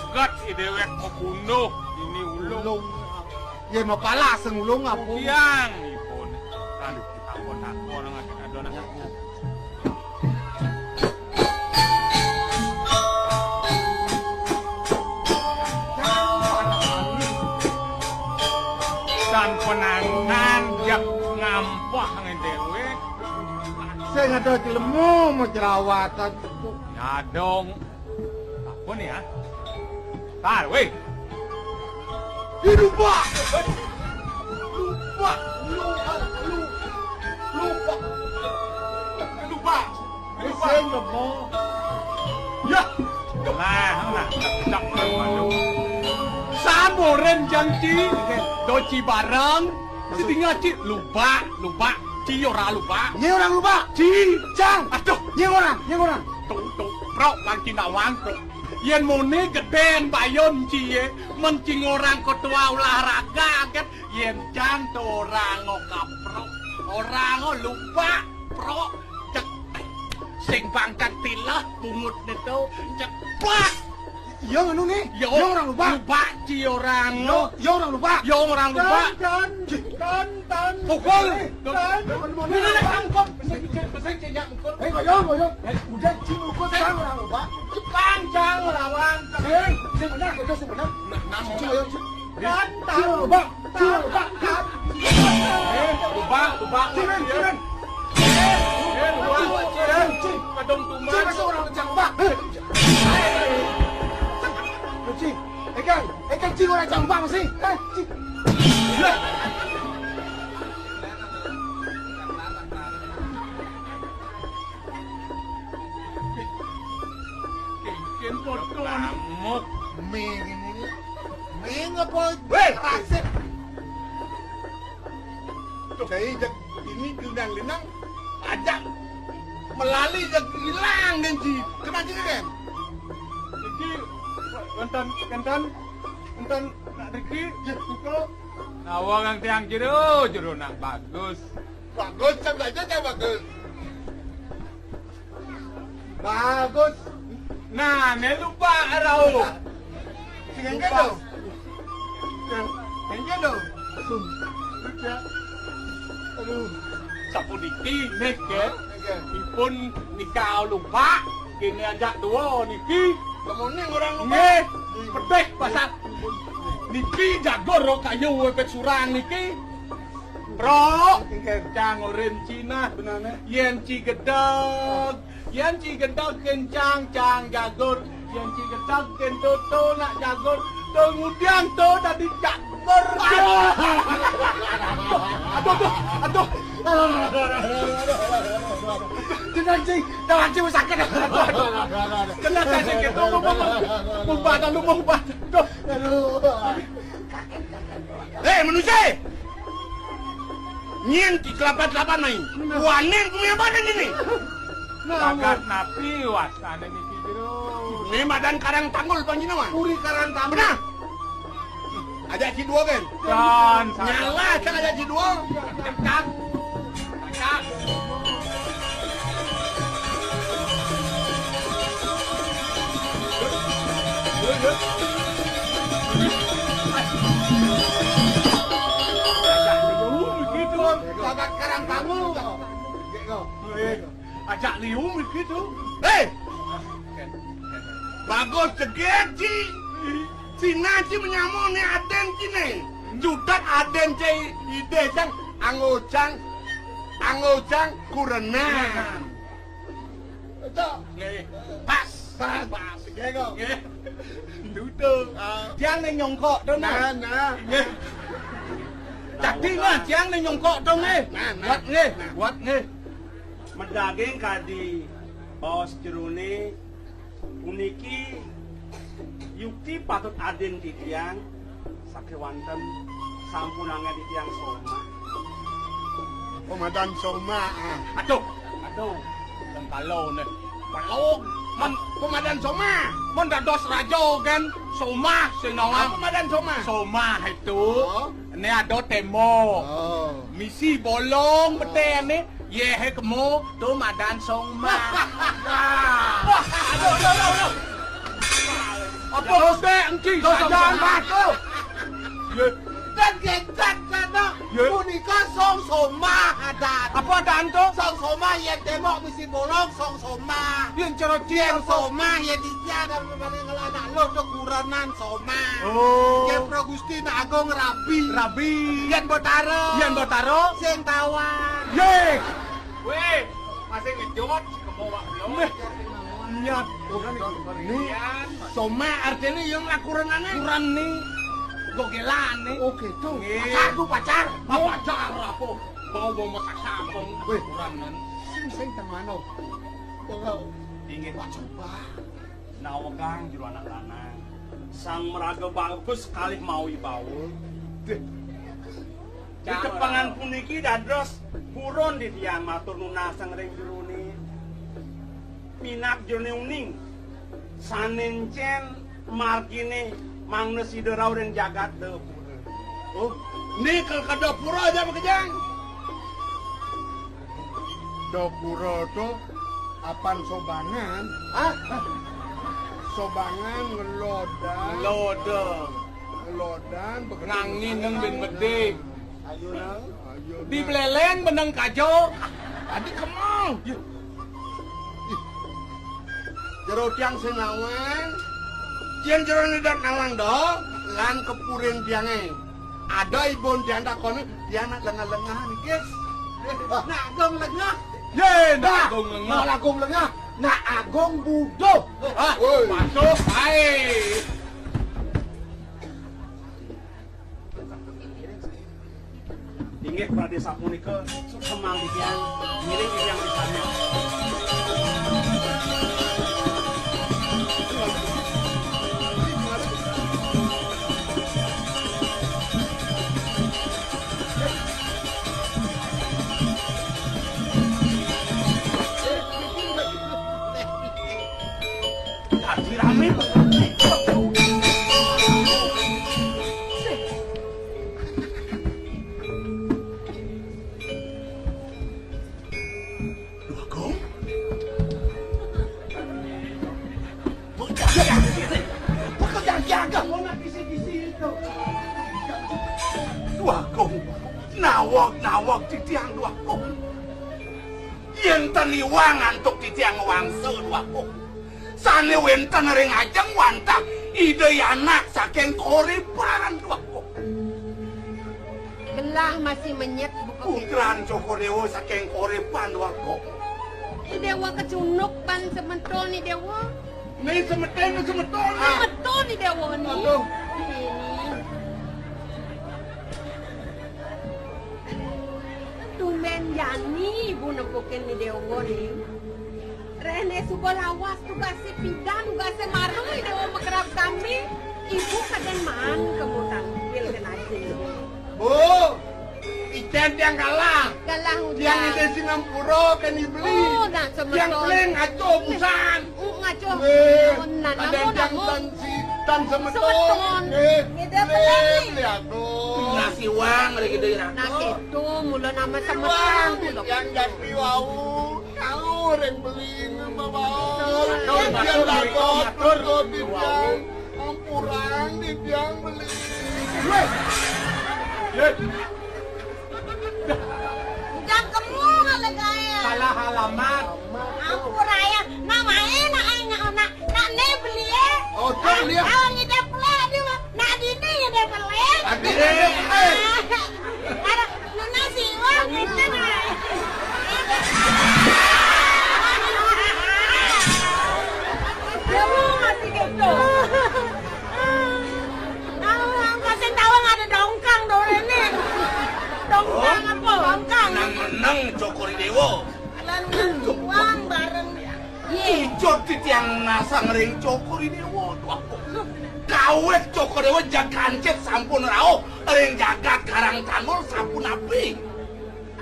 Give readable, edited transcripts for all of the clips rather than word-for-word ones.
cegat idewek mau bunuh ini ulung. Ya mau pala sengulung apa? Tiang ipun. Aduh, takut orang adon anaknya. Dan penangan yang ngampah ngedewek. Saya ngado cilemu mau jerawatan. Ya dong. Apa nih ya? Tar, weh. Lupa. Saya nggak mau. Ya. Nah, tak malu. Samo ren janji, doci barang. Setinggal ci lupa. Ci ora lupa. Ini orang lupa. Ci, Cang. Aduh, Ini orang. tuh, pro bang cina wang pro. Yen mone gedeng bayon cie, mencing orang ketua olahraga kan, yen janto orang ngokapro, orang lupa pro, cek, sing bangkat tilah pungut itu cepat. Yo anu nih. Yo orang lupa. Ci orang Yo orang lupa. Yo orang lupa. Tan. Pukul. Ini tangkap. Pesek cenyak pukul. Goyong. Udah cium kok orang lupa. Panjang lawan. Sebenarnya itu sebenarnya. Namun. Lupa. Lupa. Cimen. Kadang tuman. Orang lupa. Cing, Ekang cing orang jambang sih. Cing. Kikin foto namuk. Ming apa? Weh, asik. Saya ini genang-genang ajak melalui yang hilang dan Ci. Kena gini kan? Kentan nak Riki buka. Nawang ang tiang jero nak bagus. Bagus, sampai saja bagus. Bagus. Nah, ne lupa rau. Tinggal dong. Tinggal dong. Aduh. Sapu niki nek ke. Ipun nikah lupa. Kini ajak dua niki. Kemudian orang lupa. Nggih, pedek pasat. Niki jago ro kayu wepet surang niki. Bro, kencang oren Cina benane. Yen ci gedeg kencang jagur. Yen ci gedeg kentoto nak jagur. Kemudian to tadi jagur. Aduh. Jangan Ci, sakit. Kenapa sih gitu lupa. Hei manusia, nyen di kelapa-kelapa main. Wanen punya badan ini. Bagat napi wasane niki jero. Ini badan karang tanggul panjenengan. Puri karang tamu. Benar. Ajak si dua kan. Dan Nyala kan ajak si dua. Cekak. Bagat karang tanggul. Ajak liung begitu. Hei. Bagus segeti. Si Naci menyamuk ni Aden kini. Judat Aden cai ide sang angocang kurenan. Itu. Pas. Gego. Duduk. Tiang ni nyongkok tu Nah. Jadi mah tiang ni nyongkok tu ni. Buat ni. Medaging kadi bawas jerone uniki yukti patut aden di tiang sakewanten sampunangan di tiang soma. Komandan Soma. Aduh. Dan kalau ni. Balong. Man, Komandan Soma. man dados raja kan. Soma sinawan. Komandan Soma. Soma itu. Oh. Ni ada temo. Oh. Misi bolong bete ni. Ye kemo tu madan Soma. Aduh. Apa hose engki sajang batu. Ye, Dan gecat kata Ya. punika song soma adat. apa danto? Song soma yen tembok mesti bolong song soma. Yen cara Yen dieng soma yen ditiada pemaning anak lo kekuranan soma. Oh. Yen Pro Gusti Agung rabi. Rabi. Yen Botaro. Yen Bataro. Sing tawar. Ye. Weh, masih ngejot kemawak yo. Nyat. Ni Soma artinya yang lakuranane. kurang ni. Gogelane. Oh gitu. Nggih. Pacarku pacar. Apa cara apa? Bawa masak sampung. Weh. Kuranan. Sing temano. Oh, Inggih coba. nawakang jero anak lanang. Sang meraga bagus sekali mau ibaul. Di kepangan puniki dados buron di tiang matur nunas sang ring jerone. Pinak jone uning. Sanencen margine mangna siderau ring jagat teu. Oh, ini kalau ke dapura aja makejang. Dapura tuh apaan sobangan? Hah? Sobangan ngelodan. Ngelodan. Ngangin nang ben bedik. Ayo nang. Ayo. Di beleleng beneng kajo. Tadi kemau. Jero tiang senawan. Yen jero nidak nalang do. Lan kepurin tiange. Ada ibon tiang takone. Tiang nak lengah-lengah nih guys. Nak agong lengah. Ye, Nah, dagong nak ngengah. agong lengah. Nak agong budo. Ah, masuk. Hai. Inggih pradesa punika semang di tiang miring yang di sana. Hati rame. Agong? Pekerjaan jaga. Mau nak kisi-kisi itu. Agong. Nawak di tiang Agong. Yen taniwang antuk di tiang wangsa Agong. Sane wenten ring ajeng wantah ide anak saking koripan Agong. Gelah masih menyet buka Putran Joko Dewa saking koripan Agong. Dewa kecunuk pan sementol ni Dewa. Nih semeton. Sementol ni Dewa ni. Aduh. Ini. Tumben yani ibu nepukin ni Dewa ni. Rene suka lawas tu kasih pidan kasih marung ni Dewa makerap kami. Ibu kaden man kamu tampil kena sini. Bu, ikan yang kalah. Galah Yang udah. di Singapura kan dibeli. Oh, nak sementol. Yang beli ngaco busan. Ngaco. Ada yang tan semeton. Semeton. Kita beli. aku. Nasi wang lagi dari Nah itu mula nama sama Wang kamu yang jadi wau. Kau yang beli bawa. Betul. Kau yang lakot. Kau yang kurang yang beli. Jangan kamu ngalah gaya. Salah alamat. Aku raya namanya nak ne beli ya. Oh, tak beli ya? Awang ide beli dia nak dini ide beli. Tadi deh. Ada nasi wang itu nah. Kamu mati gitu. Awang kasih tahu ada dongkang dorene. Dongkang apa? Dongkang. Menang Joko Dewa. Lan uang bareng. Ye. Ijo di tiang nasang ring Joko Dewa. Kawet Joko Dewa jagancet sampun rao. Ring jagat karang tanul sampun nabi.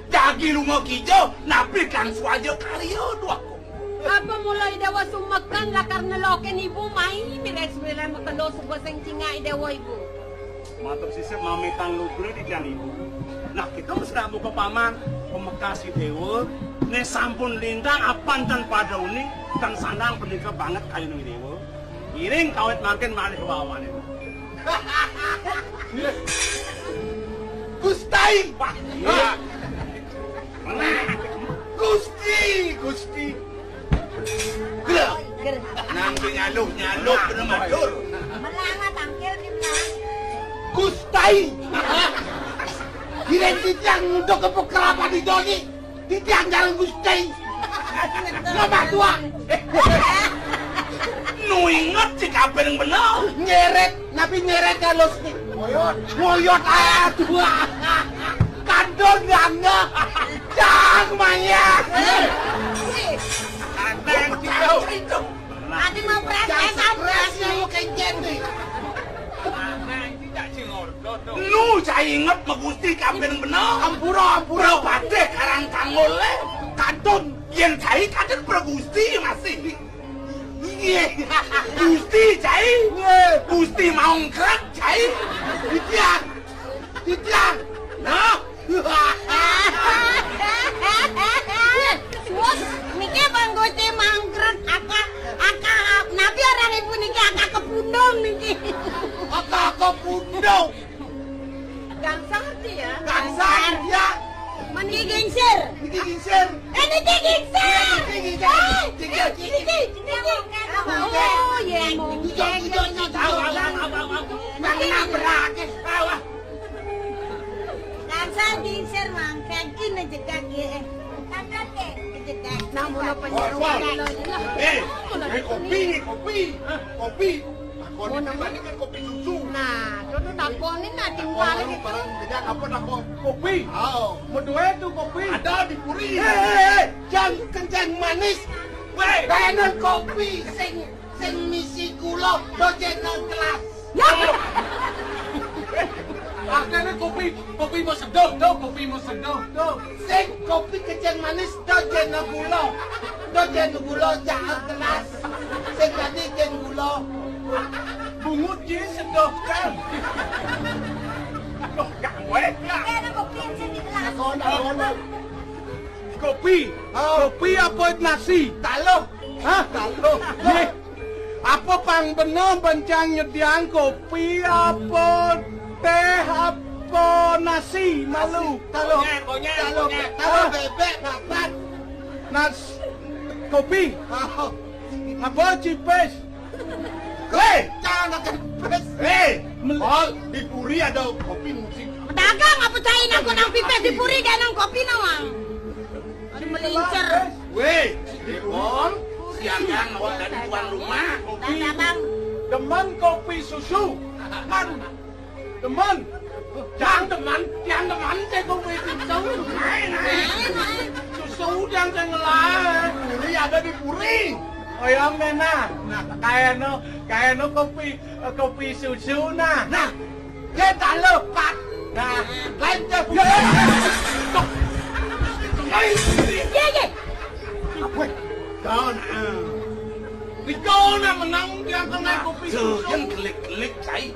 Jagi lunga kijo nabi kang swajo karyo duaku. Apa mulai dewa sumekan lah karena loken ibu main beres-beres makalo sebuah sing cingai dewa ibu. Matur sisip mamitang lugre di tiang ibu. Nah kita mesti nak buka paman pemekasi dewa. Ne sampun lintang apan tan pada uning tan sandang pendika banget kayu nih dewa. Iring kawit makin malih wawan itu. Gustai. Wah, Gusti. Gila. Nang nyaluk bener matur. Melama tangkil di belakang. Gustai. Kirain titiang untuk ke pekerapan di doni. Titiang jalan Gustai. Ngapa tua? Nu inget si kabel yang bener. Nyeret, tapi nyeret kalau sih. Ngoyot tua. Kandon gangga. Jang maya. ada yang jauh. Adi mau Jangan berasnya lu kencen nih. Tidak cingordo tuh. Nu saya inget sama Gusti kabel yang bener. Ampura. Bade karang kangole. Kandon. Yang saya kadang Gusti masih. Iya. Gusti cai. Gusti mau ngkret cai. Titiang. Nah. Bos, niki Bang Gusti mangkret aka nabi orang ibu niki aka kepundung niki. Aka kepundung. Gangsar ya. Gangsar ya. Mani gingsir. Niki gingsir. Niki gingsir. Oh, ya mau. Mana berake? Gangsar gingsir mangkret ini jegak ya. Namun apa Kopi. Ini kan kopi susu. Nah, itu takonin nah tinggal gitu. Tidak apa nak Kopi. Mau duit tuh kopi. Ada di Puri. Jangan kencang manis. Bener kopi sing misi gula dojenan kelas. Akhirnya kopi mau seduh tuh, kopi mau seduh tuh. Sing kopi kencang manis dojenan gula jangan kelas. Sing tadi jen gula. Bungut je seduh kan. Aduh, gak gue. Kopi apa nasi? Taluk. Hah? Nih, apa pang bener bencang nyediang kopi apa teh apa nasi malu? Taluk. Konyet. Taluk bebek dapat. Kopi apa cipes? Jangan kepes. Di Puri ada kopi musik. Pedagang nggak percayain aku nang pipet di Puri kayak nang kopi nawang. Ada melincer. Depon, siagang awak dari tuan rumah. Bang. Demen kopi susu. Demen. Jangan demen saya kopi susu. Susu jangan ngelak. Puri ada di Puri. Oh yang mana? Nah, kayak no kopi susu nah. Nah, kita lepas. Nah, Lanjut. Ye. Apa? Kau di kau nak menang dia kena kopi susu. Jangan klik cai.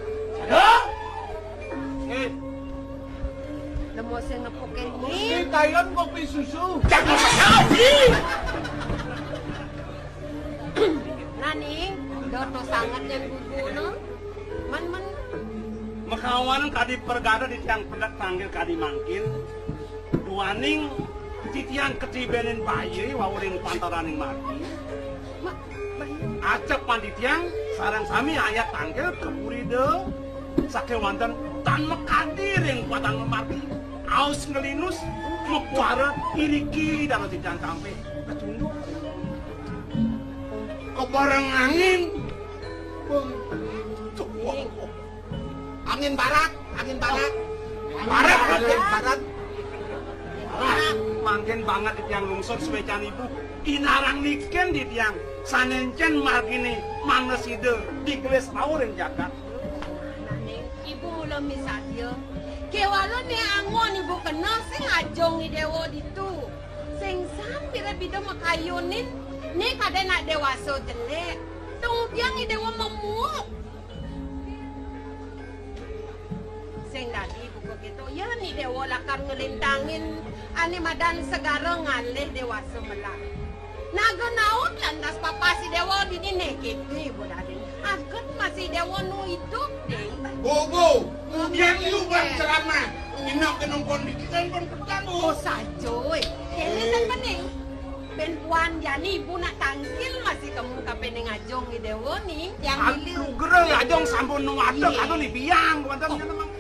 Lemo saya ngepoken Di ni. Thailand kopi susu. Jangan kau. Nani, doto sangat yang gugu no. Man. Makawan kadi pergada di tiang pedak tanggil kadi mangkin. Duaning titian ketibenin bayi wawuring pantaraning mati. Acep panditiang sarang sami ayat tanggil kepuri de sake wonten tan mekadiring kuatan memati. Aus ngelinus mepuara iriki dan titian kampe kecunduk. Kebarang angin. Angin barat. Barat. Mangkin banget di tiang lungsur sewecan ibu. Inarang niken di tiang sanencen margini maneside di geles lauren jagat. Nani, ibu mula misalnya. Kewalo ni angon ibu kena sing ajong ni dewa ditu. Sing sampai bida makayunin ni kada nak dewasa jelek. Tungguang ni dewa memuak. Sing dadi buku gitu ya ni dewa lakar ngelintangin ani madan segara ngalih dewasa melak. Naga naut landas papa si dewa di ni gitu ibu dadi. Akan masih dewa nu hidup deh. Bobo, kemudian lu berceramah. Inok kenongkon di kita pun pertama. Oh sajoy, kini kan pening. Ben puan jani ibu nak tangkil masih kamu kapeneng ajong di dewa nih yang Aduh, gerel ajong sampun nu adek atau li biang kuantan memang.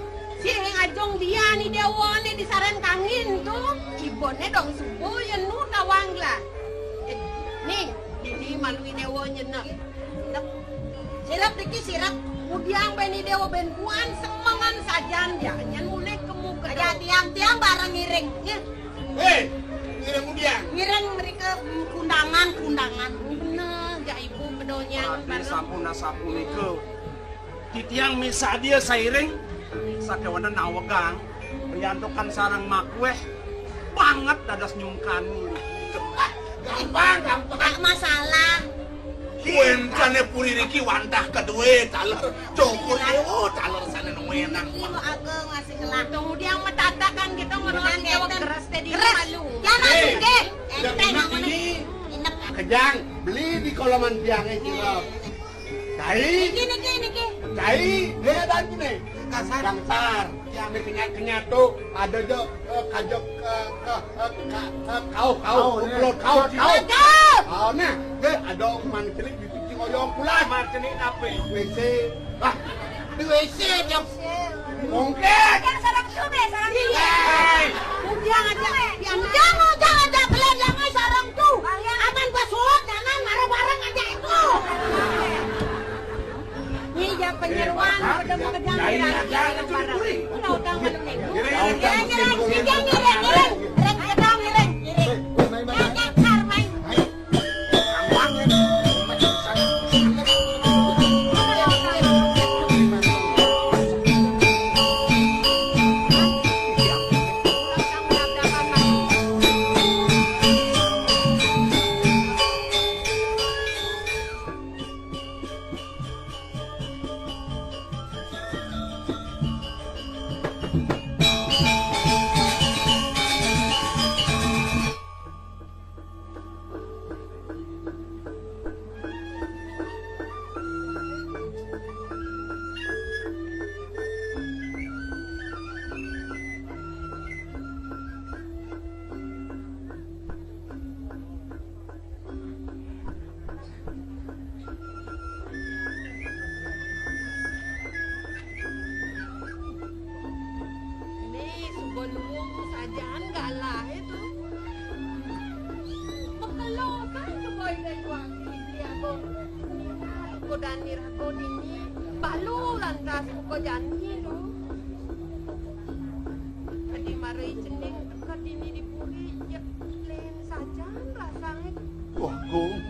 si yang ajong dia nih dewa nih di saran kangin tuh ibonnya dong subuh ya nu nawang lah. Nih, ini malui dewa nyenek. Silap diki sirap udiang beni dewa ben puan semangan sajan ya nyan mulai kemu ke ada tiang-tiang barang ngiring. Hei, ngiring udiang. Ngiring mereka kundangan. Bener, ya ibu bedonya. Tapi sampuna sapunike. Titiang misa dia sairing sakewana nawegang. Riantokan sarang makweh banget dadas nyungkani. Gampang. Tak masalah. Kuentane puri riki wantah kedua taler cokur dewo taler sana nuenang. Ibu ageng masih ngelah. Kemudian metatakan kita ngeroan dewa keras tadi malu. Hei, Ente namanya. ini kejang beli di kolaman tiangnya cilok. Niki. Cai, dia ada gini. Kasar. Yang kenyat tuh ada jo kajok kau upload kau. Kau nah, ada man cilik di cuci oyong pulang. Marcenik apa? WC. Ah, di WC jam. Mungkin. Sarang sudah, sarang Hei. Ujang aja beladang sarang tuh. Aman basuh, jangan marah-marah aja itu. Ini ya penyeruan, udah mau kejang Beluang sajaan galah itu. Makalokan keboy dari waktu dia ko. Ko dani rago dini balu lantas ko jani do. Adi marai cening ka dini dipuri ya len sajaan rasanya. Wah, Gung.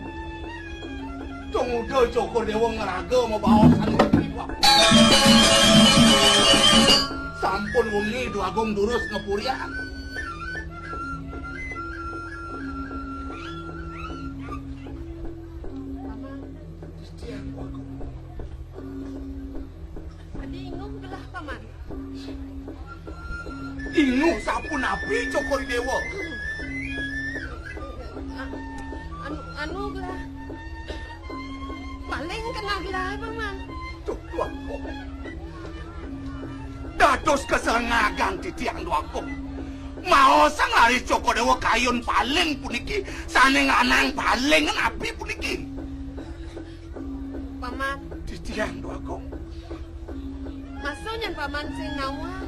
Tunggu deh cokor dewa ngeraga mau bawa sana ke sampun wengi dua Agung durus ngepurian. Adi ingum gelah paman. Inu sapu napi cokor dewa. Anu gelah. Paling kena gelah paman. Tuh, dua Agung. Dados kesengagan di tiang dua Agung. Mau sang lari cokor dewa kayun paling puniki. Sane nganang paling napi puniki. Paman. Di tiang dua Agung. Maksudnya paman sing nawang.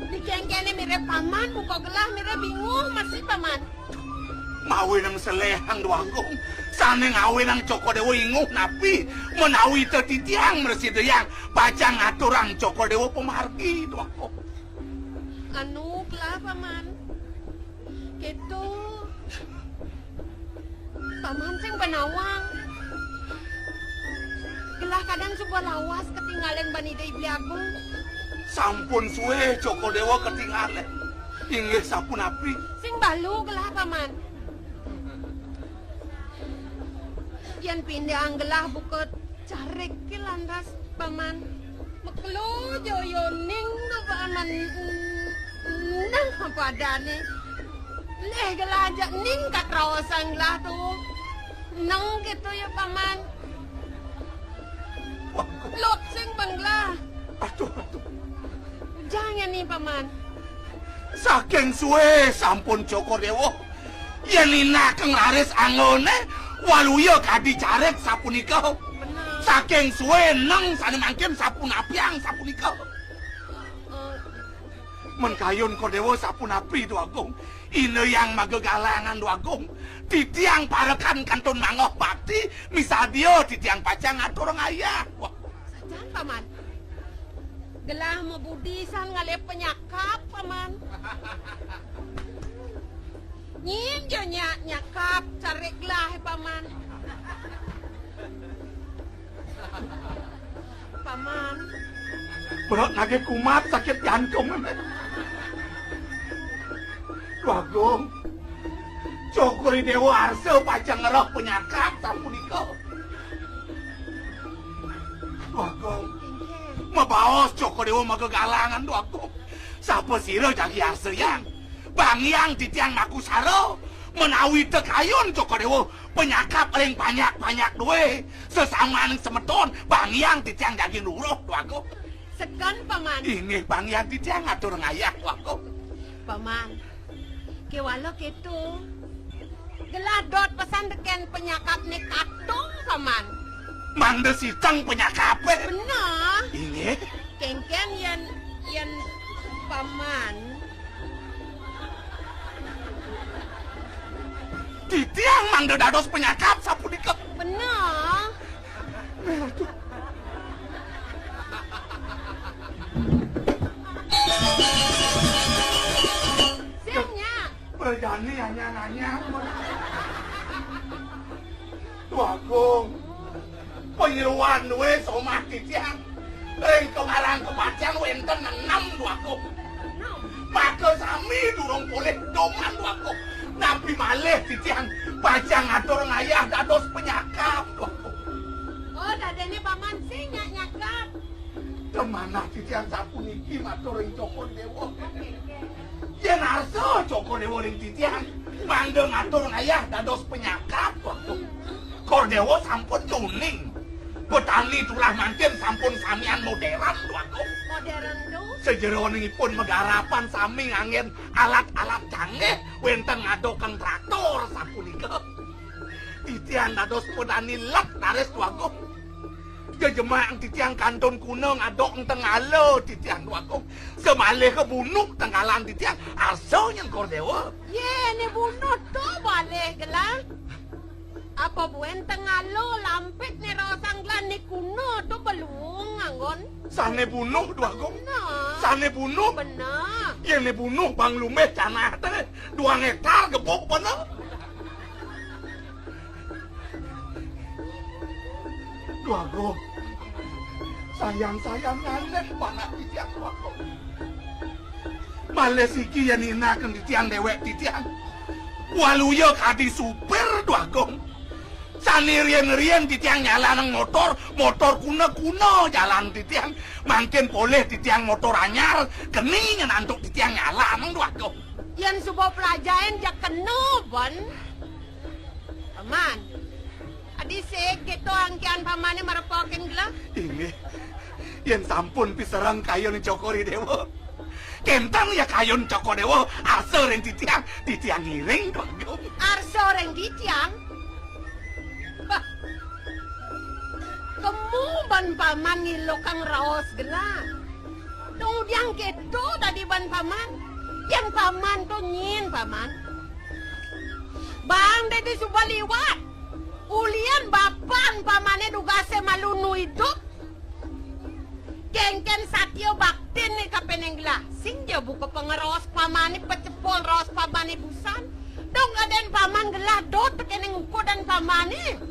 Dikengkene mirip paman, buka gelah mirip bingung masih paman. Mawe nang selehang dua Agung. Sane ngawe nang cokor dewa inguh napi. Menawi tetitiang mersi deyang. Baca ngaturang cokor dewa pemargi dua Agung. Anu gelah paman. Gitu. Paman sing penawang. Gelah kadang sebuah lawas ketinggalan bani dei beli agung. Sampun suwe cokor dewa ketinggalan. Inggih sampun api. Sing balu gelah paman. Yan pindah gelah bukot carek ke lantas paman. Mekelu joyo ning na paman. Nang apa adane. Leh gelah aja ning katrawasan gelah tuh. Nang gitu ya paman. lot sing bangla. Aduh. Jangan nih paman. Saking suwe sampun Joko Dewa. Yen Nina keng laris angone waluya kadi carek sapunika. Benar. Saking suwe neng sane mangkin sapunapiang sapunika. Men kayun Kodewa sapunapi tu Agung. Ine yang magagalangan tu Agung. Titiang parekan kantun mangoh bakti misadio titiang pacang atur ngayah. Sajan paman. Gelah mabudisan ngale penyakap paman. Nyin jo nyakap cari gelah paman. Paman. Berat lagi kumat sakit jantung. Agung. Jokori Dewa Arsa pacang ngeroh penyakap sapunika. Agung. Mabaos Joko Dewa magagalangan tu Agung. Sapa sira jagi Arsa yang Bang yang titiang makusaro menawi tekayun Joko Dewa penyakap ring banyak duwe sesama ning semeton Bang yang titiang jagi nuruh tu Agung. Sekan paman. Ini Bang yang titiang ngatur ngayah tu Agung. Paman. Kewalo ketu. Geladot pesan deken penyakap ni katung paman. Mangde siteng penyakape. Benar. Ini Kengken yan paman. titiang mangde dados penyakap sapunika. Benar. Siangnya. Berjani hanya nanya. Tu Agung. Penyeruan duwe somah titiang. Ring kemarang kepatian wenten 6 tu Agung. Maka sami durung boleh doman tu Agung. Nabi malih titiang pacang ngatur ngayah dados penyakap tu Agung. Oh, dadene paman sing nyakap. Kemana titiang sapuniki matur ring Joko Dewa. Yen arsa Joko Dewa ring titiang mangde ngatur ngayah dados penyakap tu Agung. Kordewa sampun tuning. Petani tulah mangkin sampun samian modern tu Agung. Modern tu. Sejeronipun megarapan sami nganggen alat-alat canggih wenten ngadoken traktor sapunika. Titiang dados petani lek naris tu Agung. Jejemang titiang kantun kuno ngadok teng alo titiang tu Agung. Semalih kebunuh tenggalan titiang arsa yang Kordewa. Ye, ni bunuh tu balik gelang. Apa buen tengalo lampit ni rosang glan ni kuno tu belung anggon. Sane bunuh tu Agung. Benar. Sane bunuh. Benar. Yang dibunuh Bang Lumeh canah teh 2 hektar gebok bener. Tu Agung. Sayang nganet mana titiang tu Agung. Males iki yen inaken titiang dewek titiang. Waluya kadi supir tu Agung. Sani rien-rien titiang nyalan motor kuno jalan titiang. Mangkin boleh titiang motor anyar, kening nantuk titiang nyalan tu Agung. Yan subuh pelajaran jak kenu bon. Paman. Adi sek gitu angkian pamane marepoken gela. Ini yang sampun piserang kayon Jokori Dewa. Kentang ya kayon Joko Dewa asal yang titiang ngiring tu Agung. Arso reng ditiang. Kamu ban paman ngilo kang raos gela. Tungdiang keto tadi ban paman. Yang paman to nyin paman. Bang dedi suba liwat. Ulian bapan pamane dugase malunu hidup. Kengken satyo baktin ni kapenengla. Sing dia buka pengeros pamane pecepol ros pamane busan. Dong aden paman gelah dot keneng kodan pamane.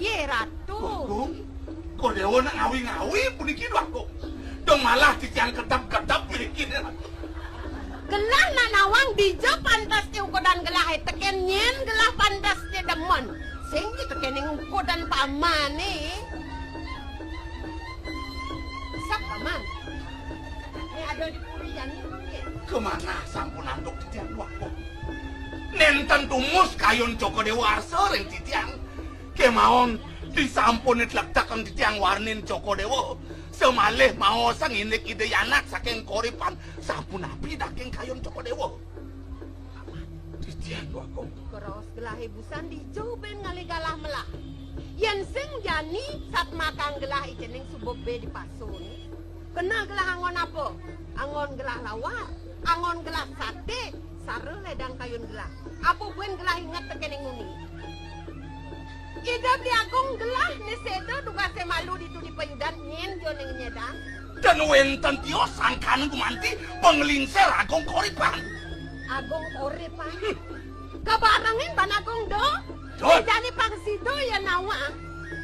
Ye ratu. Agung, Kordewa nak ngawi-ngawi puniki tu Agung. Dong malah titiang ketap-ketap puniki ni. Gelah na nawang dijo pantas ti ukodan gelah teken nyen gelah pantas ti demen. Sing itu keneng ukodan pamane. Sak paman. Ni ada di kulian ni. Kemana sampun anduk titiang tu Agung? Nenten tumus kayon Joko Dewa asal yang titiang. Kemaon Disampun ditlektaken titiang warnin Joko Dewa. Semalih mau sanginik ide anak saking koripan sampun api daking kayon Joko Dewa. Titiang Kakung. Keros gelah ibu sandi jauh ben ngali galah melah. Yen sing jani sat makang gelah ijening subobe di pasun. Kena gelah angon apa? Angon gelah lawar, angon gelah sate, sare ledang kayun gelah. Apa buen gelah ingat tekening uni? Ida di agung gelah ni sedo duga se malu ditu di payudan nyen joning nyedang. Dan wenten tio sangkan gumanti penglingser Agung koripan. Agung koripan. Kabarangin ban Agung do? Dot. Jani pangsido ya nawa.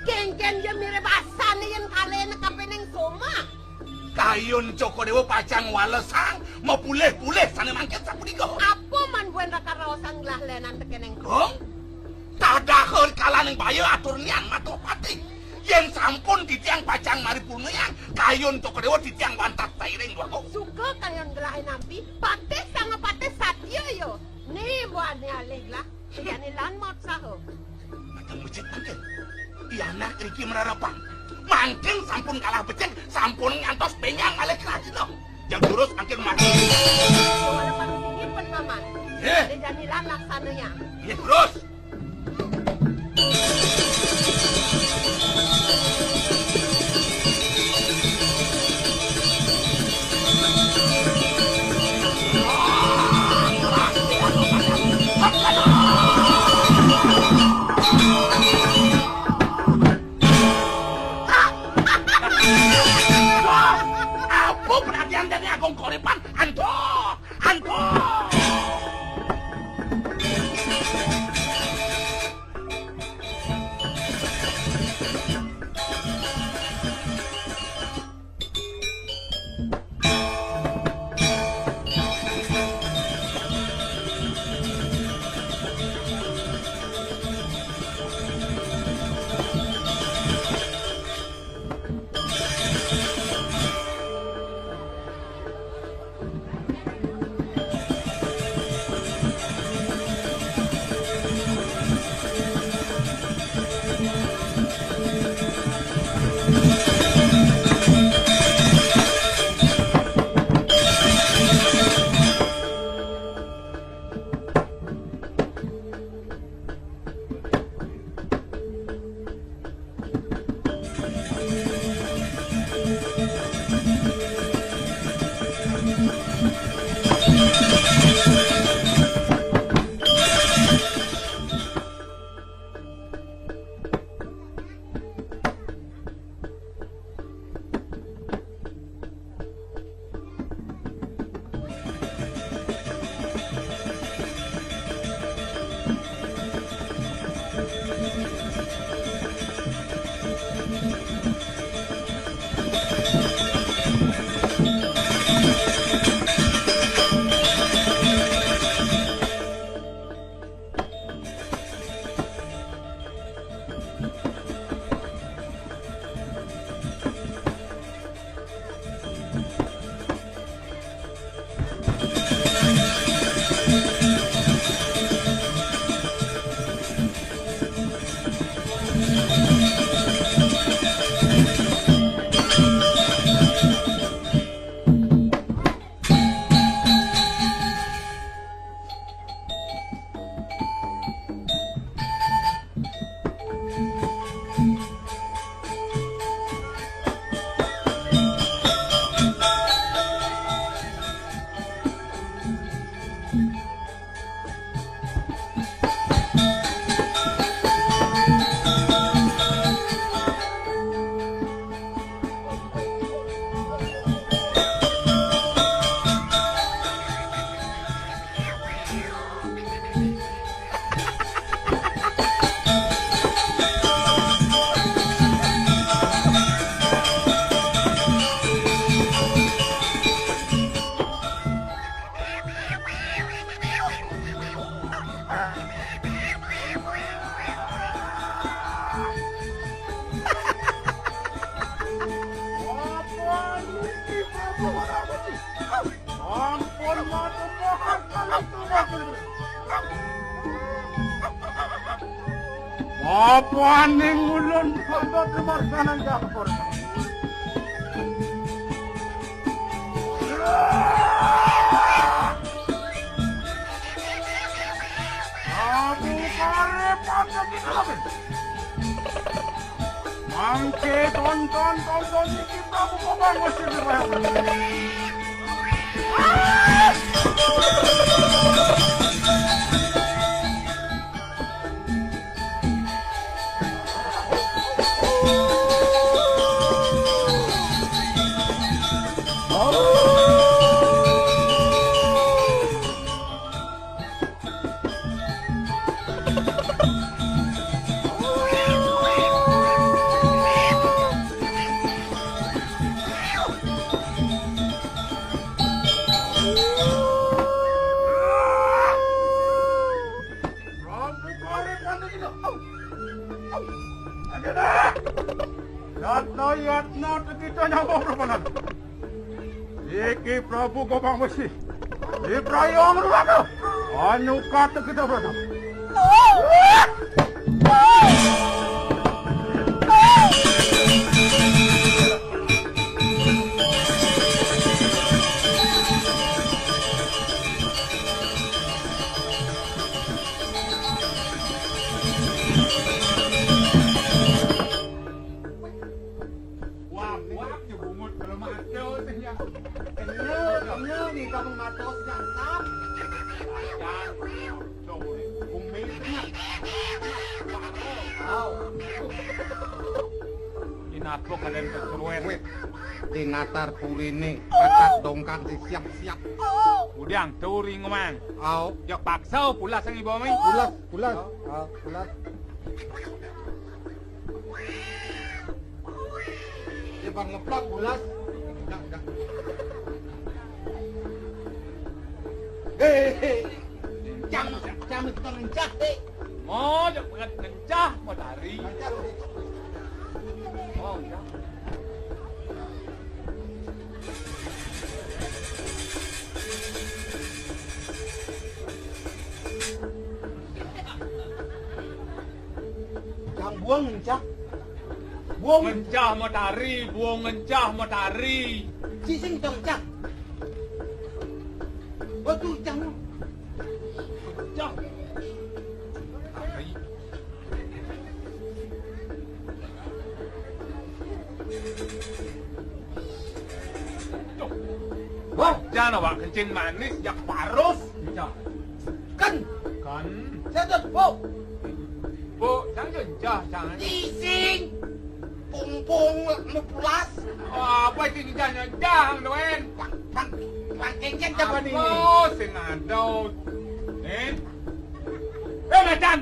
Ken-ken ya mirip asan yen kalen kapeneng soma. Kayon Joko Dewa pacang walesang mau pulih-pulih sane mangket sapunika. Apa man buen rakarosan gelah lenan tekeneng Gong, tadahul kalaning bayo atur lian matopati. Yen sampun ditiang pacang mari pulneyang, kayon Joko Dewa ditiang wantat sairing dua kok. Suka kayon gelah nampi, pate sangat pate satya yo. Nih buatnya alih lah. Jani lan maut saho. Macam becek mangket. Iya nak Riki merarapang. Mangking sampun kalah becek, sampun ngantos penyang malih kerajino. Yang lurus angkin mati. Wala paru dingin pen maman. Eh. Jani lan laksananya. Iya lurus. Apa perhatian dari Agung Koripan? Anto! Anto! Apa ning ulun kok termarsanan jakor. Abu kare pada kita. Mangke tonton iki Prabu Gobang mesti dibayar. Yatna kita nyawa permanen. Iki Prabu Gobang Besi. Di prayong ruwaka. Anu kata kita berada. Inapo kalian keseruan Tinatar purine patat dongkang siap-siap. Udang turi ngomang. Au, Jak paksa pulas ang ibu mai. pulas, pulas. Au, pulas. Dia bang ngeplak pulas. Dak. Jam itu mencah deh. Oh, jak pengat kencah mau dari. Oh, ya. Jam buang mencah. Buang ngencah mau dari, buang ngencah mau dari. Sising mencah. Waktu jam. Ngencah. Dari. Wah, Jangan awak kencing manis, jak parus. Ngencah. kan. Kan. Saya dah bu. Bu, jangan ngencah, jangan. Sising. Pung mepulas. Oh, apa itu ngencah, Noen? Pangkengnya siapa nih? Oh, senado. Macan.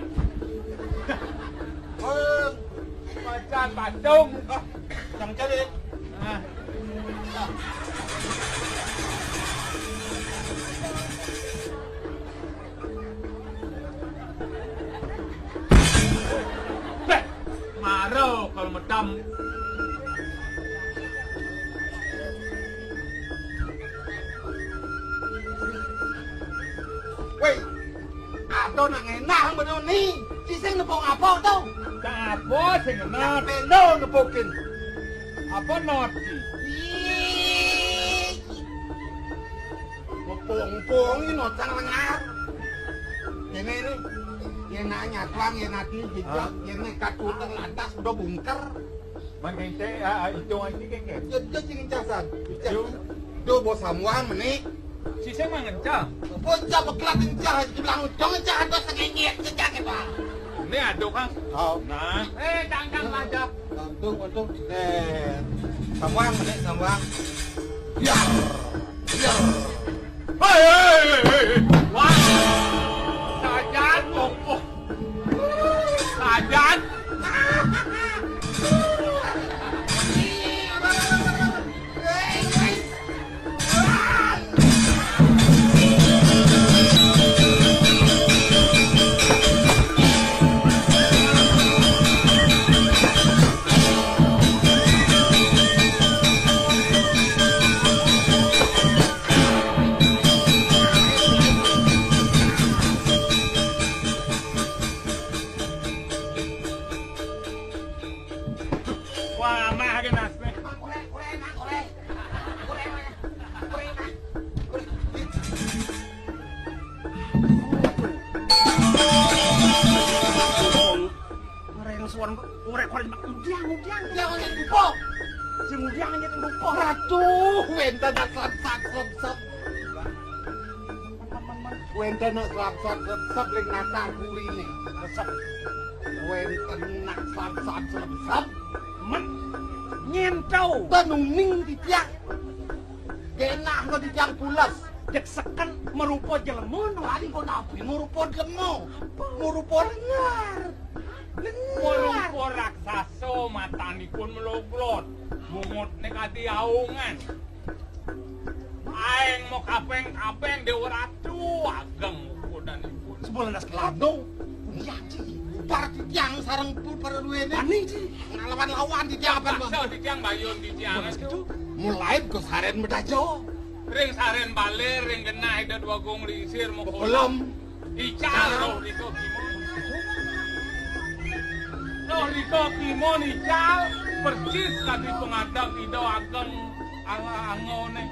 Macan patung. Jam cari. Ah. Marah kalau medam. Weh, ada nak enak betul ni. Sising nepok apa tau? Tak apa sing ngenat. Peno nepokin. Apa not ki? Pung ni notang lengar. Yang ni, yang nanya tuang, yang nanti hijau, yang ni katut yang lantas udah bungker. Man kente itu anti kenge. Jadi cing casan. Itu Do bos samuan menik. si sing mangencang. Bocah bekelak kencah, bilang jangan jangan dos ngengek sejak kita. Ini aduk kan? Oh, Nah, cangkang aja. untung. Samuan menik samuan. Biar. Hei. Wah. Sajan opo. Sajan. Jangan itu lupa. Ratuh, wenten nak sat-sat. Wenten nak sat-sat ling natar burine. Resep. Wenten nak sat-sat. Men. Nyentau. Tanung ning di tiang. Genah no di tiang pulas. Dek seken merupa jelema no. Tadi kau nabi ngurupo demo. Ngurupo lengar. Merupa raksasa matanipun meloglot. Mungut nek ati aungan. Aeng mau kapeng-kapeng dewa ratu ageng kudanipun. Sebulan das keladong. Iya, Ci. Par di tiang sareng pul para duwe ne. Ani sih. Ngalawan lawan di tiang apa, Bang? Paksa di tiang bayun di tiang itu. Mulai ke saren medajo. Ring saren baler, ring genah ida dua gong lisir mau Belum. Ical roh Riko Kimon. Roh Riko Kimon ical persis tadi pengadap ida ageng angone.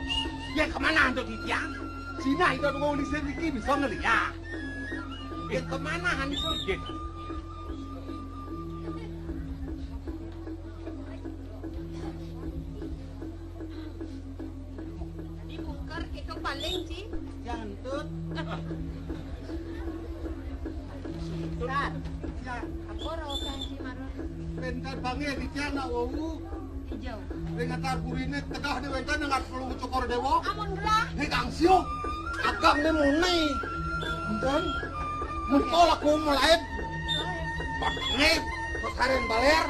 Ya kemana untuk di tiang? Sina itu mau di sini bisa ngeliat. Ya kemana han itu? Gitu. Dibongkar itu paling sih. Jangan tut. Sar, Ya, aku rokan si Maron bentar bangi di tiang nak wau. hijau. Ringatar burine tegah di wentan ngat perlu cokor dewo. Amun gelah. Ni kang siok. Agam ni muni. Enten. Muntol aku mulai. Pakai pesaren baler.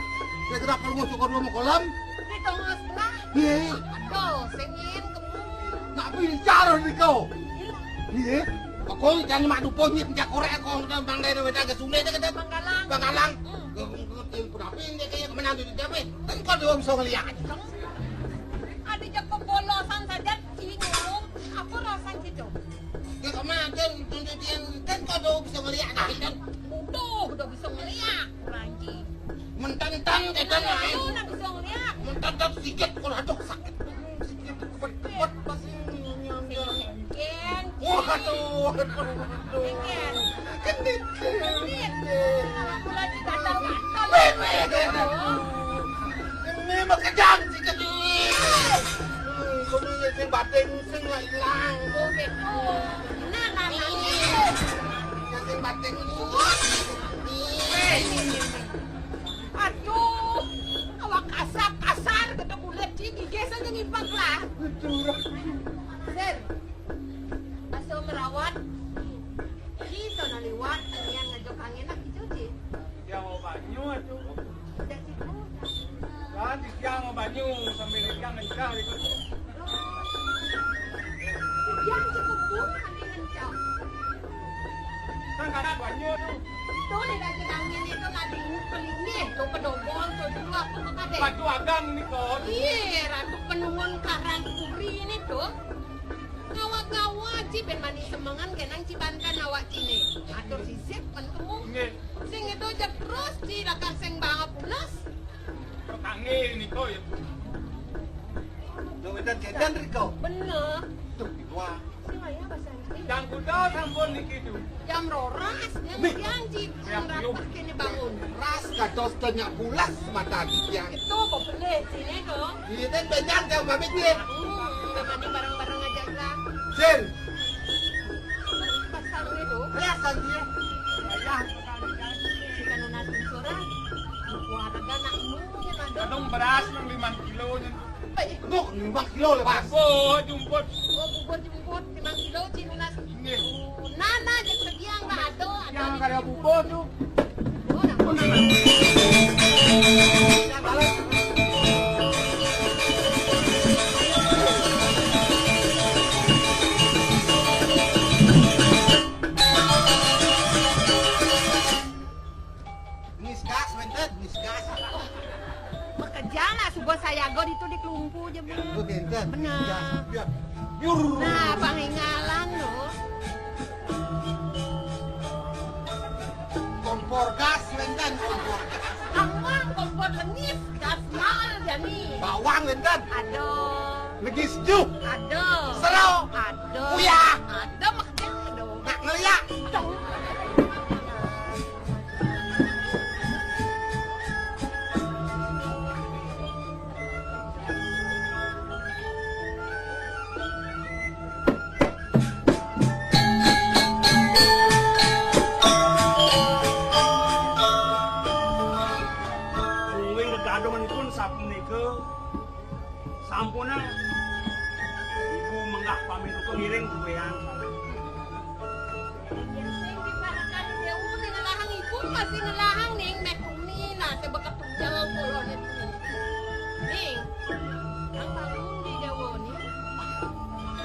Dia tidak perlu cokor dua kolam. Di tengah gelah. Ye, Aduh, sengin kemu. nak bicara ni kau. Ye, kau jangan madu ponyit jak korek kau dah bang dari wedang ke sungai dah kata Banggalang. Banggalang. Kenapa ini kayak kemana tu dia? Kan kau dia bisa ngeliat. Ada je kebolosan saja cinggung. Aku rasa gitu. Dia kemana kan kan kau dia bisa ngeliat kan? Udah bisa ngeliat. Ranji. Mentang-tang kita Lalu nak bisa ngeliat. mentang-tang sikit kalau aduh sakit. Sikit cepet pasti Ken. wah aduh Ken. kendit Aku lagi gatal-gatal. ini mah kejang sikit kau ni sing bating sing hilang Oh gitu. Nah. yang sing bating Aduh. Awak kasar kata kulit tinggi. Gesan yang ipak lah. Sir. Aso merawat. Kita naliwat. Yang ngajok angin nak dicuci. Tiang mau banyu itu. Udah situ. Kan di tiang mau banyu sambil di tiang mencah itu. Yang cukup pun nanti ngencok. Kan kada banyu tuh. Itu di daging angin itu lagi pelingnya. Itu pedobol. Itu dulu aku kekade. Batu agam nih kok. Iya, ratu penungun karang puri ini tuh. Ngawak-ngawak ci ben mani semangan kenang cibankan awak cine. Atur sisip kan temu. Nggih. Sing itu aja terus ci lakar sing bangga pulas. Pertangi nih kok ya. Tuh wedan kedan Riko. Bener. Tuh wah. Sing ayah bahasa Inggris. Yang kuda sampun niki tuh. Jam roras yang ci sing rapat kini bangun. Ras kados tanya bulas mata di tiang. Itu kok beli sini dong. Iya kan banyak kau mami dia. Mandi bareng-bareng aja lah. Sin, Pasal itu. kelasan dia. Ayah. Si kanunatin surah. Keluarga nak mungkin ada. Kadang beras nang 5 kilo nya. Nuk 5 kilo lepas. Oh, jumput. Oh, bubur jemput 5 kilo cilunas. Nggih. Nana jeung segiang nggak ada. Yang kada bubur tuh. Oh, nah. Misgas, wenten, misgas. Bekerja lah subuh saya go itu di kelumpu aja bu. Oh, wenten. Benar. Ya. Yur. Nah, pangingalan lo. Kompor gas, wenten, kompor gas. Awang kompor lengit, gas mahal jadi. Bawang, wenten. Aduh. Lagi sejuk. Aduh. Seru. Aduh. Uyah. Aduh, maksudnya aduh. Nak ngeliat. Aduh. sampuna ibu menggak pamit untuk ngiring kuwean. Yang sing diparakan dewa ning ngelahang ibu masih ngelahang ning mekuni nah sebekat tunggal pulau itu. Ning, ang bangun di dewa ni.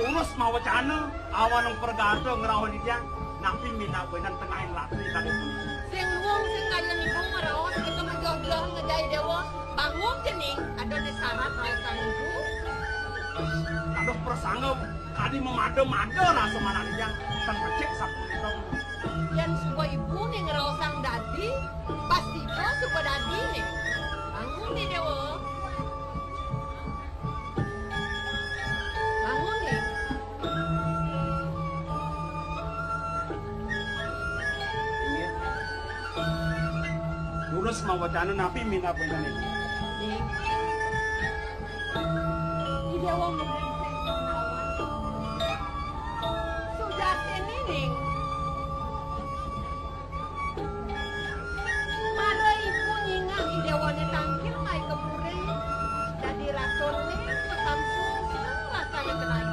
Urus mau wacana awan ng pergato ngerawat di tiang napi mina benan tengahin latri kali pun. Sing wong sing kangen ibu maraos kita menjodoh ngejai dewa bangun jening ada di syarat alasan ibu. Kados persanggup kadi memade-made lah semana di tiang tanpa cek sapu itu. Yan suka ibu nih ngerosang dadi pasti ibu suka dadi nih bangun nih dewa bangun nih Urus mau wacana napi mina benan ini. nih di dewa merengsek nawan sudah sini nih mara ibu nyingang i dewa nih tangkir mai kepure jadi rasul nih pesan susung rasanya kenai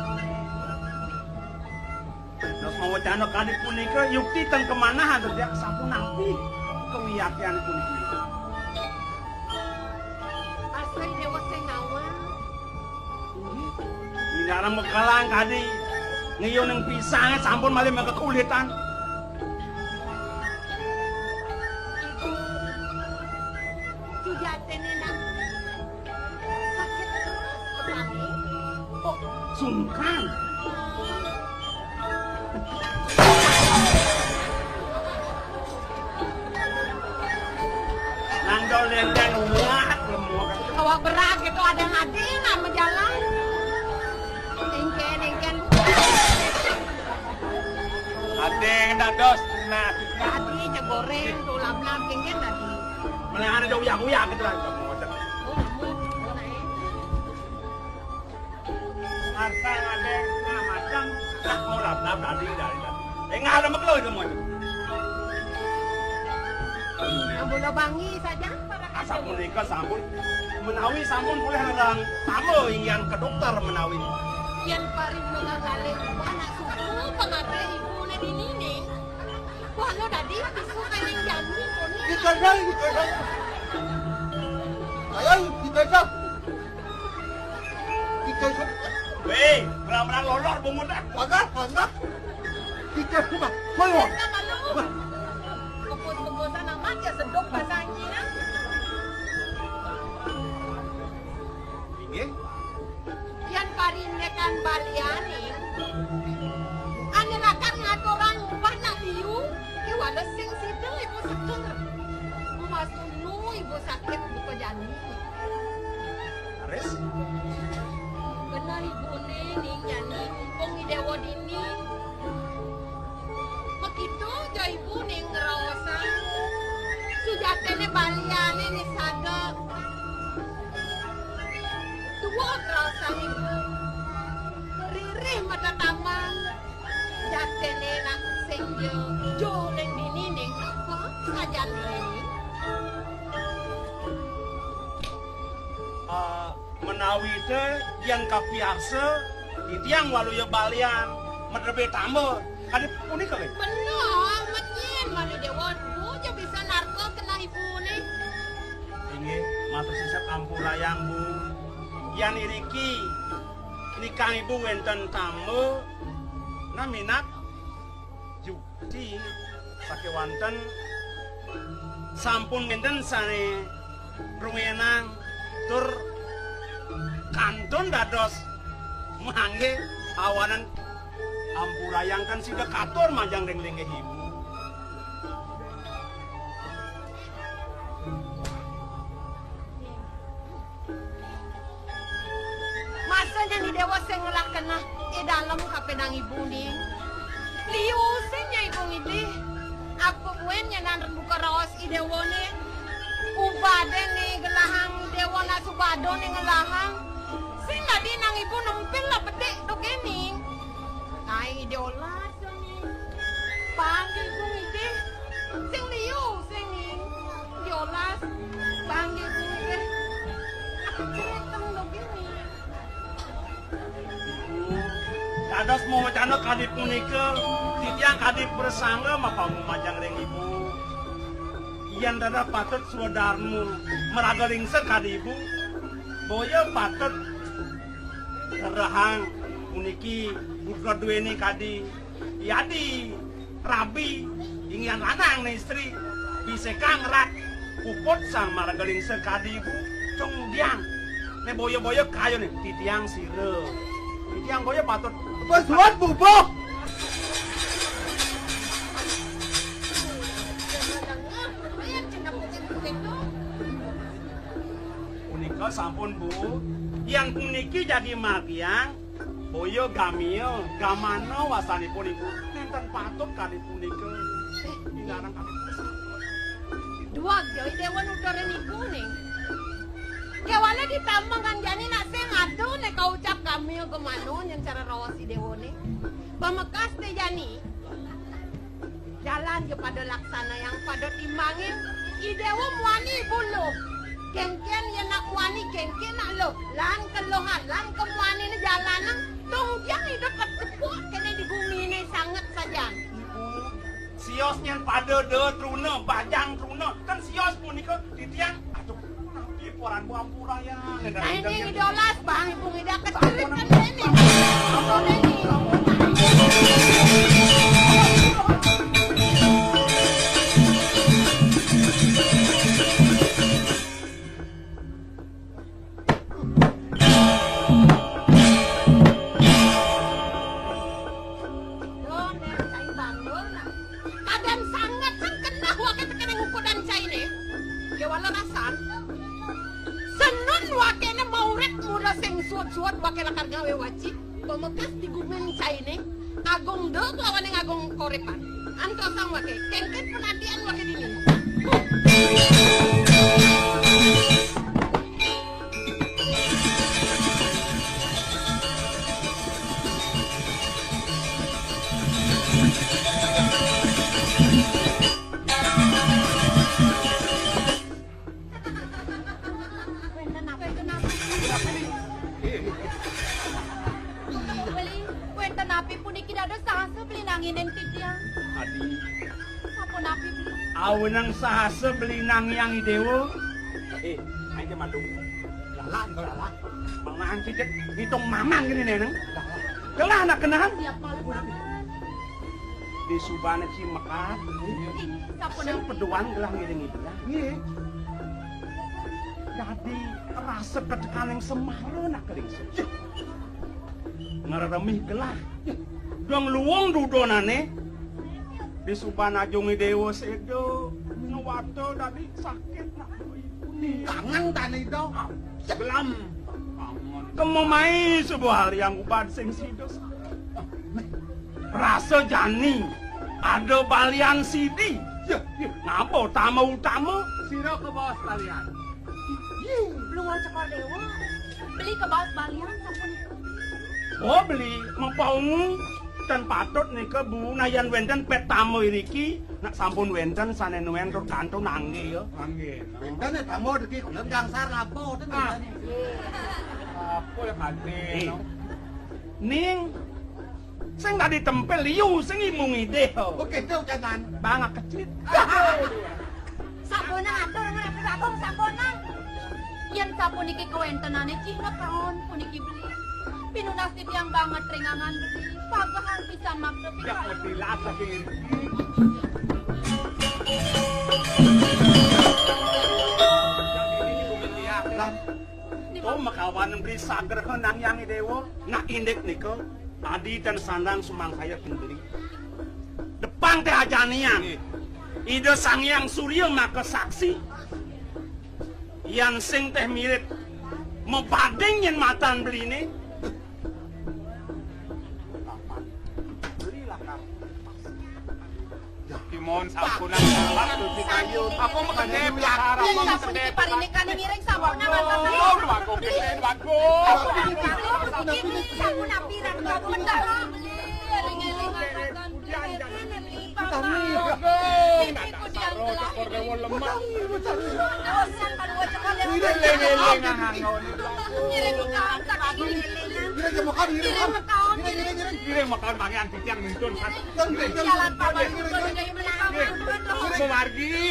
Terus mau wacana kadi punika yukti teng kemana hantu dia sapu napi kewiyakian punika. asai dewa senawan Di dalam mekalang kadi ngayon ng pisang sampun malih magkakulitan. ibu sudah tenenan sakit keras petani Oh, sungkan. Nang dolen dan ulat lemur. awak berat gitu ada ngadi nama jalan engken Ade dados nah tadi goreng tulang lam engken tadi Mana ada do uyak-uyak gitu lah. Harta ada nah macam tak mau lap-lap tadi dari tadi. Ngada maklo itu mo. Ambo bangi saja para Asap menikah sampun menawi sampun boleh larang tamu ingin ke dokter menawi. yang paling mengagalin anak suku pengabe ibu na dinini walo tadi bisu kaning jami koni Kita dah. Ayo, kita dah. Weh, benar-benar lolor bungut dah. Pagar. Kita cuma keluar. Kita malu kepus-kepusan amat ya sedok bahasanya inggih yang parinekan baliani anilakan ngatoran wana liu iwala sing sidang ibu seker masunu ibu sakit buka jani Aris, kena ibu ning jani mumpung idewa dini begitu jo ibu ning ngerosa sudah tene baliani ni sada tua kerasa ibu ririh mata tamang jatene nak senjo jo ning dini ning apa sajan ini menawi teh yang kapiasa di tiang walu ya balian medrebe tamu kadi punika we. benar macin mali dewa bu ja bisa narko kena ibu nih Inggih, matur sisep ampurayang Bu. Yan iriki nikah ibu wenten tamu naminat jukti sakewanten sampun wenten sane rumenang tur kantun dados mangge awanan ampurayang kan sida katur manjang ring-ring ibu. masanya ni dewa sing ngelak kena dalam kapedang ibu nih liu senya ibu ngidi aku buennya nan buka raos idewo nih ubade nih gelahang dewa na subado nih ngelahang sing tadi nang ibu nempel lah pedek tuh gini nah idewo lah nih panggil ibu ngidi sing liu sing nih diolas panggil ibu ngidi aku ceteng tuh gini dados mau wacana kadip punika titiang kadip bersangga maka majang ring ibu yen dada patut suadarmu meragalingser kadibu boyo patut rahang puniki buka duweni kadi yadi rabi ingin lanang nih istri bisa kang rat kupot sang maragalingser kadibu congdiang ne boyo-boyo kayo nih titiang sire titiang boyo patut Pesuat bubuk. punika sampun bu yang puniki jadi magiang boyo gamio gamano wasanipun ibu nenten patut kali punika ingarang kali Dua jauh dewan udaran ibu nih. Kewala ditambang kan jani nasi ngadu nih kau ucap kami kemana yang cara rawat si dewa nih. Bamekas teh jani. Jalan kepada laksana yang pada timbangin. Idewa muani bulu. Kengken yang nak muani kengken nak lo. Lan kelohan, lan kemuani ni jalanan. Tungkiang hidup ketepuk kena di bumi ini sangat saja. siosnya pada de truna bajang truna kan sios punika titian aduh nabi poran buampura ya Nah ini idolas bang ibu ngidak kecil kan ini. Apa ini? Suat wakil akar gawe wajib pemekas di gumen caine agong dog lawan yang agong korepan anto sang wake kengket penadian wake dini awenang sahasa beli nang yang idewo main ke mandung Lalang kau lalang. malahan cicit hitung mamang gini neneng kelah anak kenahan di subana cimekat sing peduan gelah ngiring ibelah jadi rasa ketekan yang semaro nak kering ngeremih gelah dong luwung dudonane di subana jongi dewa sedo nuwato tadi sakit nak Kangen tani itu. sebelam kemamai sebuah hal yang ubah sing sidos rasa jani ada balian sidi ngapa utama Siro ke bawah sekalian. belum cakar dewa beli ke bawah balian sampun oh beli mempaungu dan patut nih ke bu nayan wenten pet tamu iriki nak sampun wenten sanen wentor kanto nangge yo Nggih. Benten nek tamu iki kulen gangsar ngapo ten. Apa ya kate? ning sing tadi tempel liu sing imung ide Oh gitu canan. bangak kecil sampuna atur ngene sabung sampuna yen sapun iki kawentenane cina kaon puniki beli pinunas yang banget ringangan beli pagahan bisa maksa Ya mesti lasa kiri. oh makawan beli sager henang yang idewo nak indek niko tadi dan sandang sumang saya kendiri depan teh ajanian ide sang yang surya maka saksi yang sing teh mirip membading yen matan beli ini Timon sampunan waktu ditayu. Aku makanya biar Yen sapun iki parinikan ngiring sampuna mantap beli Aku keren aku. sabun apiran kamu mendak beli eling-eling akan Kami. Pipiku diang gelang Kordewo lemah. Awasan padua cekal yang Eling-eling ngangon. ngiring kawan tak ngiring-elingan Kira jemu kami. ngiring kawan Kira. Giring makan bangian titiang nuntun kan. Jalan paman kudu dari menang.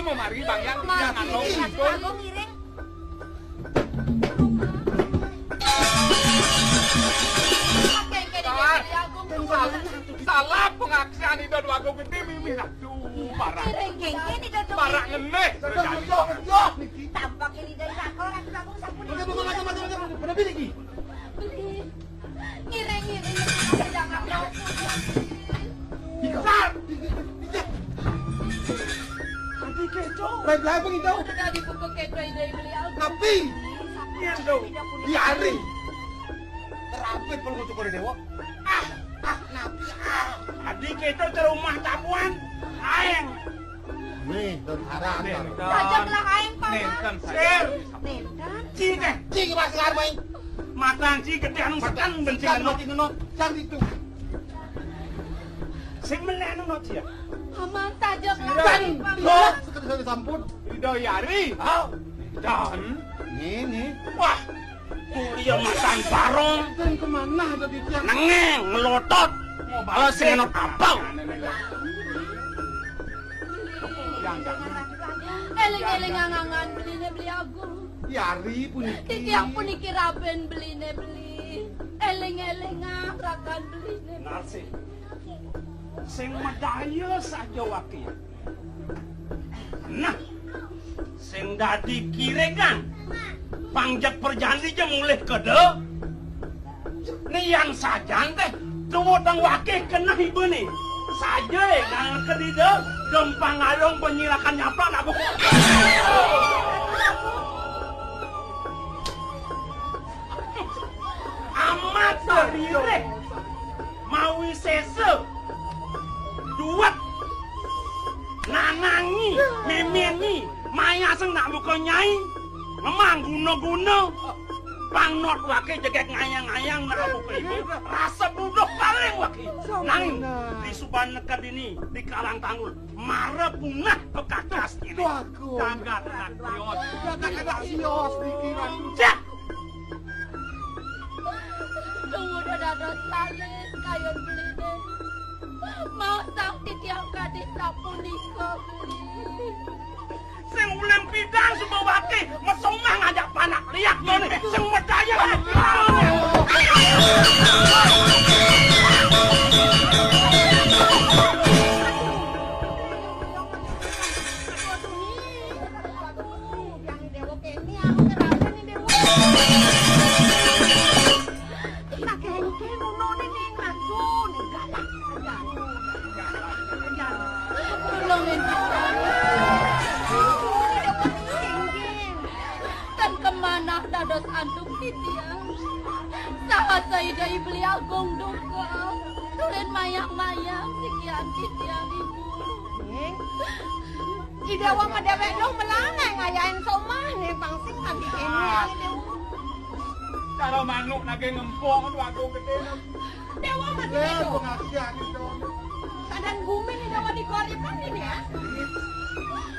Memargi bangian titiang anu nuntun. Aku ngiring. Salah pengaksian itu aku gede mimi satu marah. Ngiring ini dah Marah ngeneh. tampak ini dari rakor aku sampun. Pada pilih lagi. Ngiring jangan mau. Besar. Adi keco. Belai pengitau. Tadi pupuk kedai dari beliau. Tapi Yendo. diari. Terapit kalau ngucuk dari dewa. Adi keco ke rumah tapuan. Aeng. Nih, don haram. Sajaklah aing paman. Nenten Sir. saya. Nentan. Cike. Cing masih armai. Matan si gede anu sekan benci Kan anu. mati nenot. Cang itu. Sing meneh anu not ya. Aman sajaklah Dan aing paman. lo sekali sampun. Ridho Yari. Dan Ini. Wah. Kuliah matan barong. Dan kemana ada di tiang? Nengeng melotot. Balas sing anu apau. Eling-eling angangan beline beli agung. Diari puniki. Titiang puniki raben beline beli. Eling-eling rakan beline. Narsi. Sing medaya saja wakil. Nah. Sing dadi kiregan. Pangjat perjanji aja mulai kede. Nian saja teh. Tuwutang wakil kena ibu nih. Saja jangan kedide. Gempang along penyilakan nyaprak nak buku. Amat terire. Maui sese. Duat. Nanangi. Memeni. Maya seng nak buka nyai. Memang guna-guna. Pangnot wakil jegek ngayang-ngayang nak buka ibu. Rasa budok paling wakil. Nangin. Di Suban Nekad ini. Di Karang Tanggul. Mara punah pekakas ini. Aku. Kagak nak kios. Jangan ada sios dikira. Cek. Tunggu dados lalis kayon beline. Mau sang titiang kadis sapunika beli. Sing ulem pidang semua wakil. Mesomah ngajak panak liak nih. Sing medaya. Dan kemana dados andung titiang? Sahat saya dari beli agung duka. Tulen mayang-mayang sekian titiang ibu. Idewa mah dewek dong melanai ngayain somah nih pangsing lagi ini Kalau manuk nage ngempong aduh aku gede. dewa mah Ya, dewek dong pengaksian itu. keadaan bumi nih dewa dikoripan ini ya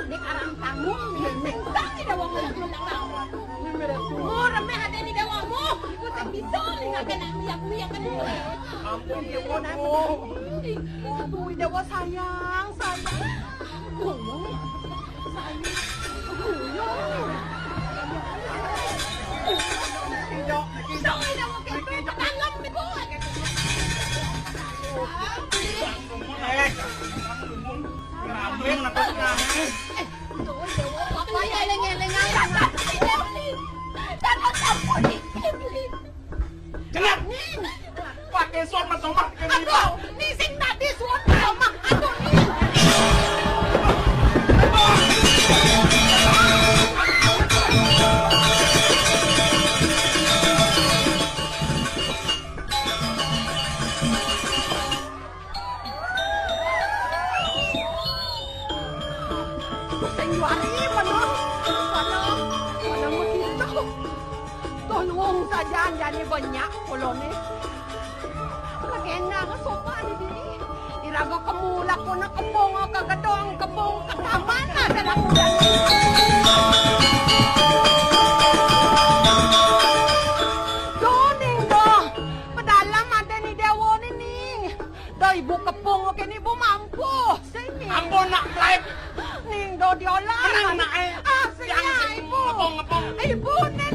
ini karang tamu mentang nih dewa ngomong oh remeh ada nih dewa mu ikut yang bisa nih nggak kena miyak kan Ampun dewa. tuh dewa sayang gulung sayang gulung Dong, ini dewa kepet tangan nih bu Ngambing nak ngambing. Apa ya eleng-eleng aja? Dan otakku dikibli. Kenap. Pakai suat mesomah ke Aduh, ni sing tadi suami omah aduh ni. Sing wari manung. Manung mesti tolong saja jadi banyak koloni. Kagena ka sopa ni di. Iraga kamula ko na kembong kagadong kembong kataman na dalam Doning do. Padalam ada ni dewo ni ning. ibu kepung oke ibu mampu. Sini. Ampun nak laip. Ning do diolah. Menang nak Sini ibu. ngepong. Ibu nih.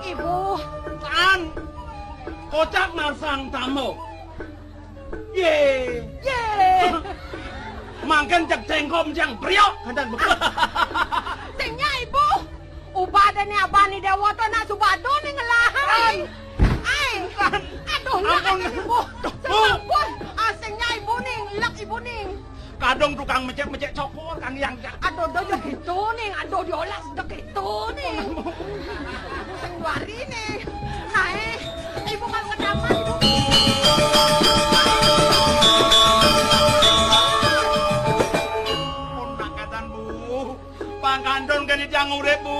Ibu. Kan kocak narsang tamu. Ye. Makan cek cengkom jang priok kandan beku. Singnya ibu. Ubada ni abani dewa to na subado ni ngelahan. Ay. Aduh lah ibu. Sempun. Asingnya ibu ning, lak ibu ning. Kadang tukang mecek cokor kan yang Aduh do gitu ning, aduh diolah sudah gitu ning. Sing wari nih. Nae, ibu kan kenapa ibu? Pang kandon kan yang urip bu,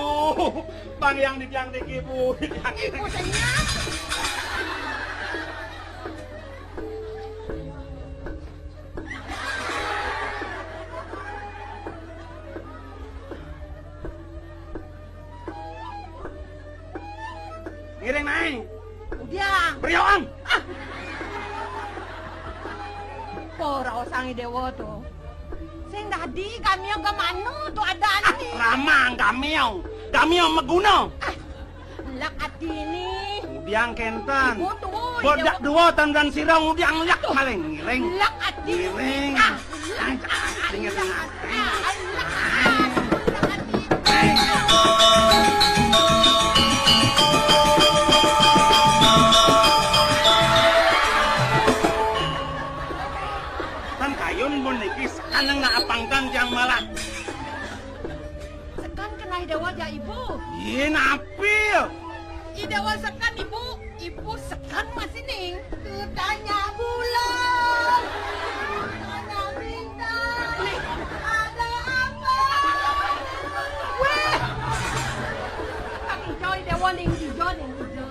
pang yang di tiang tinggi bu. Ibu singnya. Ngiring naik, Udah. priok. Pora osangi dewa tuh. Sing dadi kami ke mana tuh ada nih. Ramang kami meguna. Lak ati ini. Udiang kenten. Ibu tuh. Bodak dua dan sirang udiang lak maling ngiring. Lak ati. Ngiring. Ingat. Tan kayun mun niki sakaneng ngapangkan jang malah. Sekan kenai dewa ya ibu. Ye napil. I dewa sekan ibu. Ibu sekan masih ning. Tanya bulan. Tanya bintang. Ada apa? Weh. Kang ijo i dewa ning ijo ning ijo.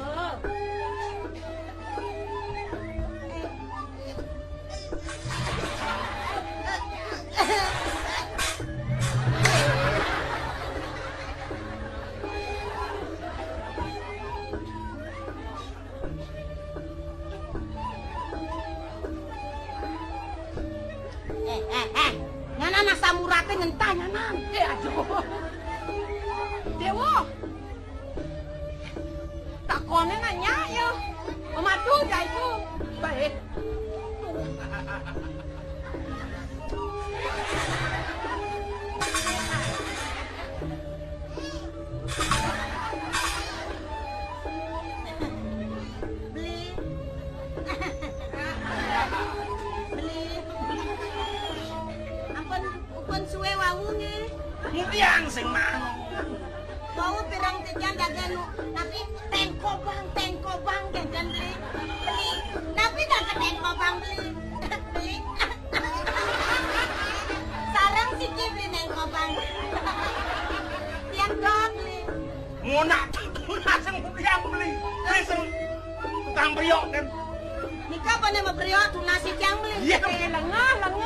Nana nasa murate ngentah nyanan. Aduh. Dewa. Takone nanya ya. Omatu ya ibu. Baik. Suwe wau nge. Udiang sing mang. Wau pirang tijan daganu. Tapi tengko bang jajan beli. Tapi dapat tengko bang beli. Sarang siki beli tengko bang. Tiang dong beli. Munak sing udiang beli. Sing tukang priok kan. Nikah apa nama beliau tuh nasi tiang beli. Iya. Lengah.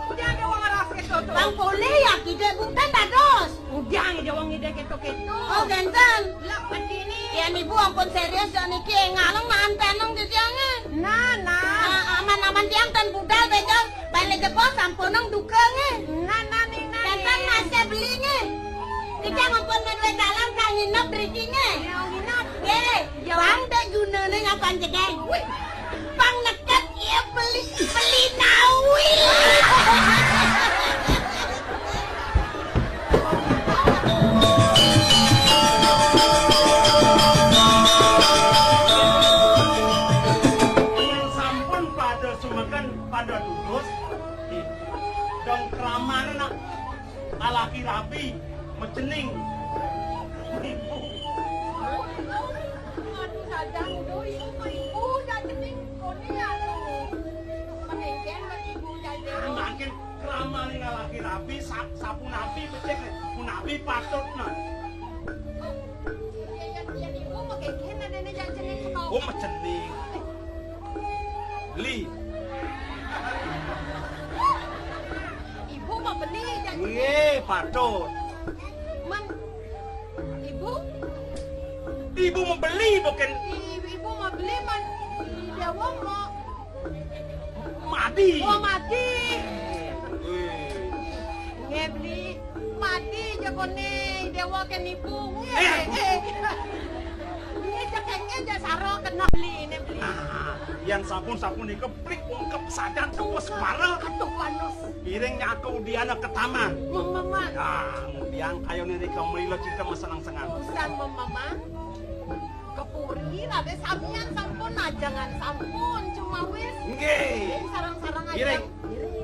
Udah ada wong ngeras keto tuh. Bang boleh ya kita bukan dados. Udah ada wong ide keto-keto. Oh genten. Lak ini. Ya ibu ampun serius ya niki ngaleng mantenong di tiangnya. Nana. Aman-aman tiang tan budal begal. Balik jepol sampunong dukengnya. Nana nih nana. Genten masih belinya. Kita ampun medwe dalam kang nginep berikinya. Ya nginap. Ye, bang dek gunane ngapan jegeng. Bang neket ya beli nawi. Sampun pada sumekan pada dudus. Dong keraman nak alaki rapi mecening. Aduh sadang doi ibu jadi koni anu. Menengken ibu jadi. Makin keraman alaki rapi sapu napi becek. Napi patut nah. Ya ibu menengken ada nih jadi kau. Oh mecening. Li. Ibu mau beli jadi. Ye patut. Man. Ibu. Ibu membeli bukan Momo. Madi. Oh, mati. Ngebli, mati jagone dewa ke nipu. Ini jakenge ja saro kena beli ne beli. Yang sampun dikeplik ungkep sadan tepus parel. Atuh panos. Piringnya aku diana ke taman. Mama. Yang kayo niri kamelilo kita masenang-senang. Usan mama. Kepuri rade samian sampun jangan sampun cuma wis. Nggih. Sarang-sarang aja. Piring. Piring.